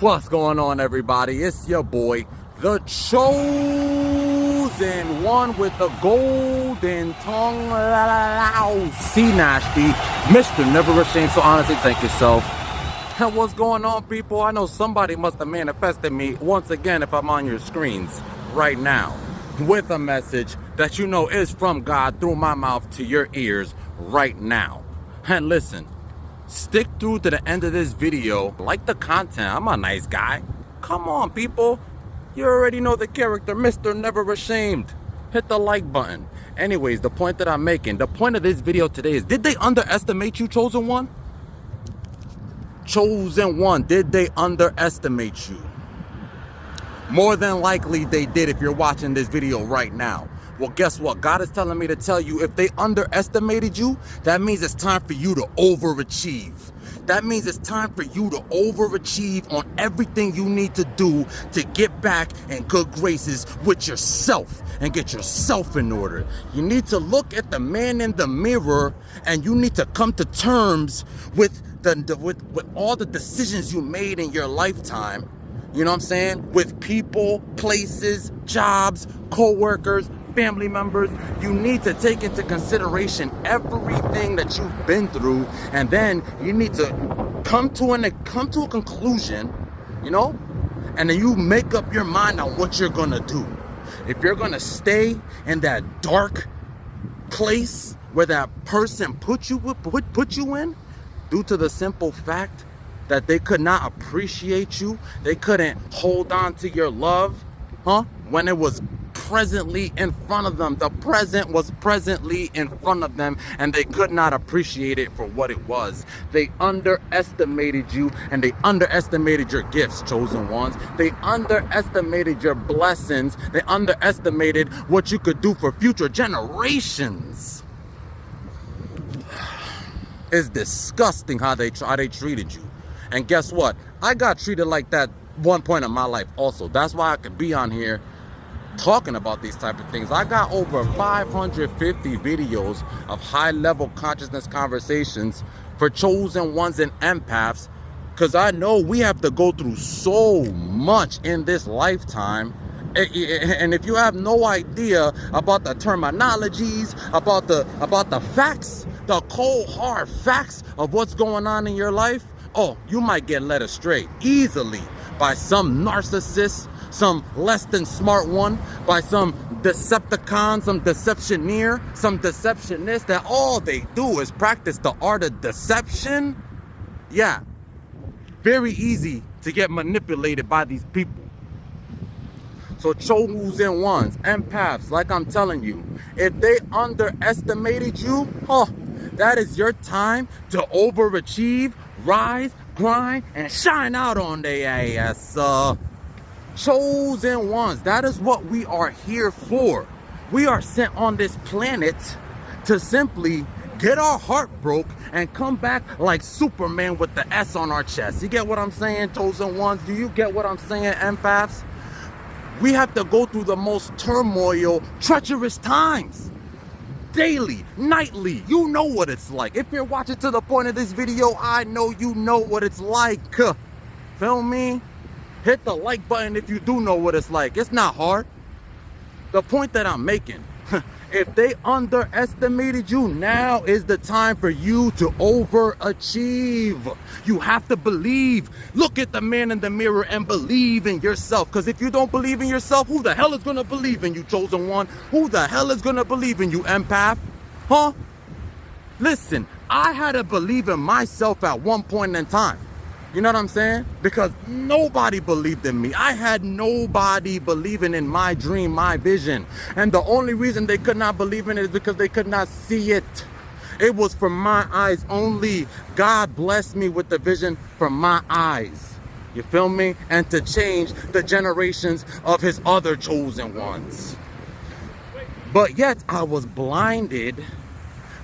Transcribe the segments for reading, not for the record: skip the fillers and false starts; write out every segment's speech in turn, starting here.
What's going on, everybody? It's your boy, the chosen one with the golden tongue. C Nasty, Mr. Never Ashamed. So honestly, thank yourself. And what's going on, people? I know somebody must have manifested me once again if I'm on your screens right now with a message that you know is from God through my mouth to your ears right now. And listen, stick through to the end of this video. Like the content. I'm a nice guy. Come on, people. You already know the character, Mr. Never Ashamed. Hit the like button. Anyways, the point that I'm making, the point of this video today is, did they underestimate you, Chosen One? Chosen One, did they underestimate you? More than likely they did if you're watching this video right now. Well, guess what? God is telling me to tell you, if they underestimated you, that means it's time for you to overachieve. That means it's time for you to overachieve on everything you need to do to get back in good graces with yourself and get yourself in order. You need to look at the man in the mirror and you need to come to terms with with all the decisions you made in your lifetime. You know what I'm saying? With people, places, jobs, co-workers, family members. You need to take into consideration everything that you've been through, and then you need to come to a conclusion, you know, and then you make up your mind on what you're gonna do. If you're gonna stay in that dark place where that person put you in, due to the simple fact that they could not appreciate you, they couldn't hold on to your love, when it was presently in front of them. The present was presently in front of them, and they could not appreciate it for what it was. They underestimated you, and they underestimated your gifts, Chosen Ones. They underestimated your blessings. They underestimated what you could do for future generations. It's disgusting how they treated you. And guess what? I got treated like that one point in my life also. That's why I could be on here talking about these type of things. I got over 550 videos of high-level consciousness conversations for chosen ones and empaths, because I know we have to go through so much in this lifetime. And if you have no idea about the terminologies, about the facts, the cold hard facts of what's going on in your life, oh, you might get led astray easily by some narcissist, some less than smart one, by some Decepticon, some deceptioneer, some deceptionist that all they do is practice the art of deception. Yeah, very easy to get manipulated by these people. So chosen ones, empaths, like I'm telling you, if they underestimated you, that is your time to overachieve, rise, grind, and shine out on their ass. Chosen ones, that is what we are here for. We are sent on this planet to simply get our heart broke and come back like Superman with the S on our chest. You get what I'm saying, chosen ones? Do you get what I'm saying, empaths? We have to go through the most turmoil, treacherous times. Daily, nightly, you know what it's like. If you're watching to the point of this video, I know you know what it's like. Feel me? Hit the like button if you do know what it's like. It's not hard. The point that I'm making, if they underestimated you, now is the time for you to overachieve. You have to believe. Look at the man in the mirror and believe in yourself. Because if you don't believe in yourself, who the hell is going to believe in you, chosen one? Who the hell is going to believe in you, empath? Listen, I had to believe in myself at one point in time. You know what I'm saying? Because nobody believed in me. I had nobody believing in my dream, my vision. And the only reason they could not believe in it is because they could not see it. It was from my eyes only. God blessed me with the vision from my eyes. You feel me? And to change the generations of his other chosen ones. But yet I was blinded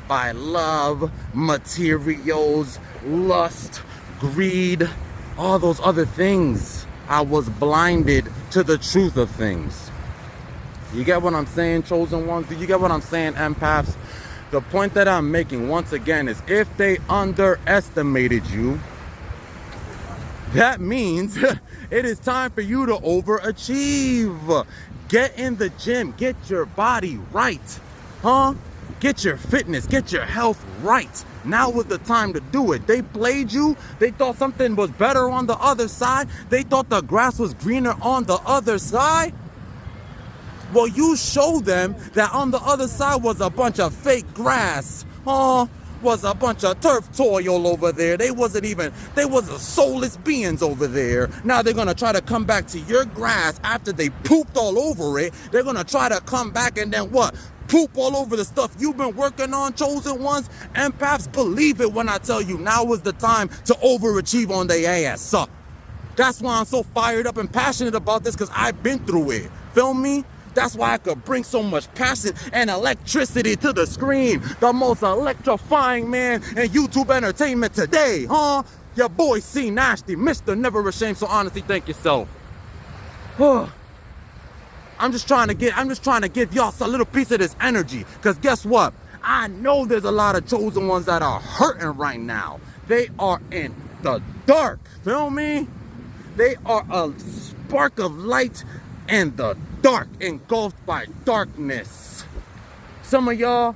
by love, materials, lust, greed, all those other things. I was blinded to the truth of things. You get what I'm saying, chosen ones? Do you get what I'm saying, empaths? The point that I'm making once again is, if they underestimated you, that means it is time for you to overachieve. Get in the gym, get your body right, Get your fitness, get your health right. Now was the time to do it. They played you. They thought something was better on the other side. They thought the grass was greener on the other side. Well, you show them that on the other side was a bunch of fake grass, was a bunch of turf soil over there. They was a soulless beings over there. Now they're gonna try to come back to your grass after they pooped all over it. They're gonna try to come back and then what? Poop all over the stuff you've been working on, chosen ones. Empaths, believe it when I tell you now is the time to overachieve on their ass. That's why I'm so fired up and passionate about this, because I've been through it. Feel me? That's why I could bring so much passion and electricity to the screen. The most electrifying man in YouTube entertainment today, Your boy C Nasty, Mr. Never Ashamed. So honestly, thank yourself. I'm just trying to give y'all a little piece of this energy. Because guess what? I know there's a lot of chosen ones that are hurting right now. They are in the dark. Feel me? They are a spark of light in the dark, engulfed by darkness. Some of y'all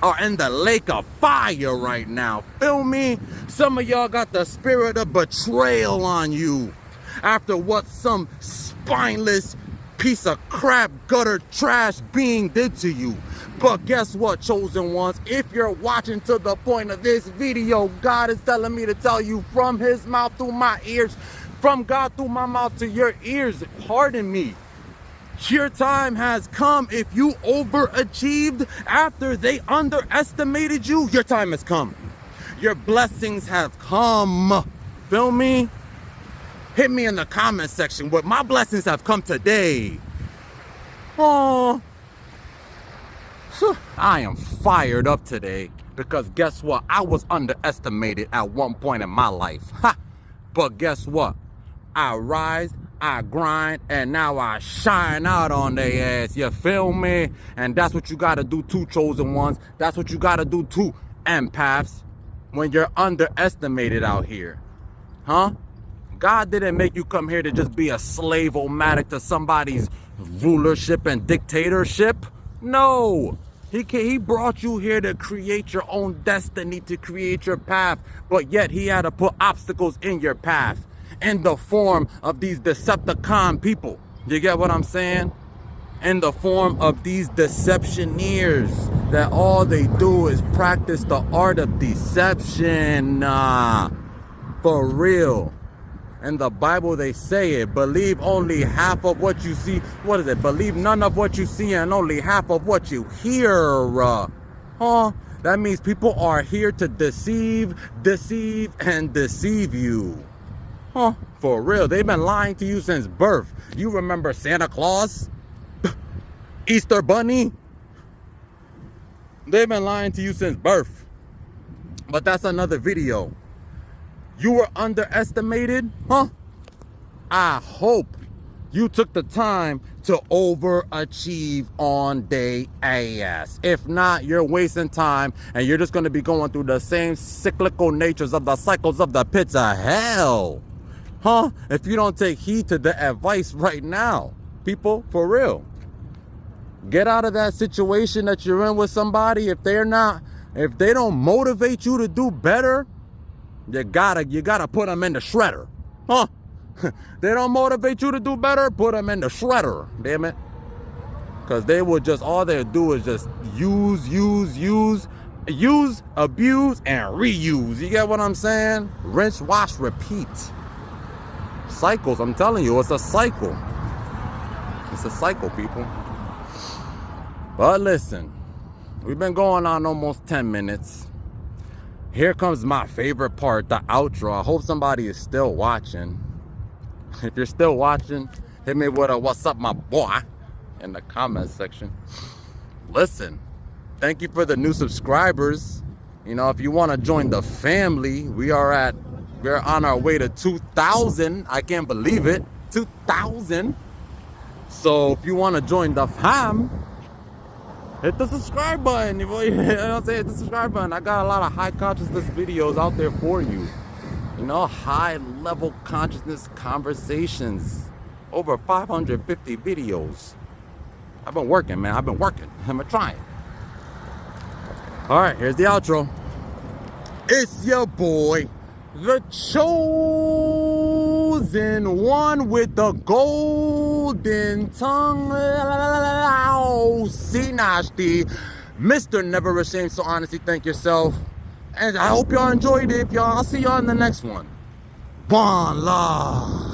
are in the lake of fire right now. Feel me? Some of y'all got the spirit of betrayal on you. After what some spineless piece of crap, gutter, trash being did to you. But guess what, chosen ones? If you're watching to the point of this video, God is telling me to tell you from his mouth through my ears, from God through my mouth to your ears, pardon me. Your time has come. If you overachieved after they underestimated you, your time has come. Your blessings have come. Feel me? Hit me in the comment section what my blessings have come today. I am fired up today because guess what? I was underestimated at one point in my life. But guess what? I rise, I grind, and now I shine out on their ass. You feel me? And that's what you gotta do too, chosen ones. That's what you gotta do too, empaths, when you're underestimated out here. God didn't make you come here to just be a slave-o-matic to somebody's rulership and dictatorship. No. He brought you here to create your own destiny, to create your path. But yet he had to put obstacles in your path in the form of these Decepticon people. You get what I'm saying? In the form of these deceptioneers that all they do is practice the art of deception. For real. In the Bible they say it, believe only half of what you see. What is it? Believe none of what you see and only half of what you hear. That means people are here to deceive, and deceive you. For real, they've been lying to you since birth. You remember Santa Claus? Easter Bunny? They've been lying to you since birth. But that's another video. You were underestimated? I hope you took the time to overachieve on day ass. If not, you're wasting time and you're just going to be going through the same cyclical natures of the cycles of the pits of hell. If you don't take heed to the advice right now, people, for real. Get out of that situation that you're in with somebody. If they don't motivate you to do better, you gotta put them in the shredder. They don't motivate you to do better, put them in the shredder, damn it. Because they will just, all they do is just use, abuse, and reuse. You get what I'm saying? Rinse, wash, repeat. Cycles, I'm telling you, it's a cycle. It's a cycle, people. But listen, we've been going on almost 10 minutes. Here comes my favorite part, the outro. I hope somebody is still watching. If you're still watching, hit me with a "what's up, my boy" in the comment section. Listen, thank you for the new subscribers. You know, if you want to join the family, we're on our way to 2,000. I can't believe it, 2,000. So if you want to join the fam, hit the subscribe button. You know what I'm saying? Hit the subscribe button. I got a lot of high consciousness videos out there for you. You know, high level consciousness conversations. Over 550 videos. I've been working, man. I've been working. I'm trying. All right, here's the outro. It's your boy, the chosen one with the golden tongue. Sinashti, Mr. Never Ashamed. So honestly, thank yourself. And I hope y'all enjoyed it. I'll see y'all in the next one. Bon la.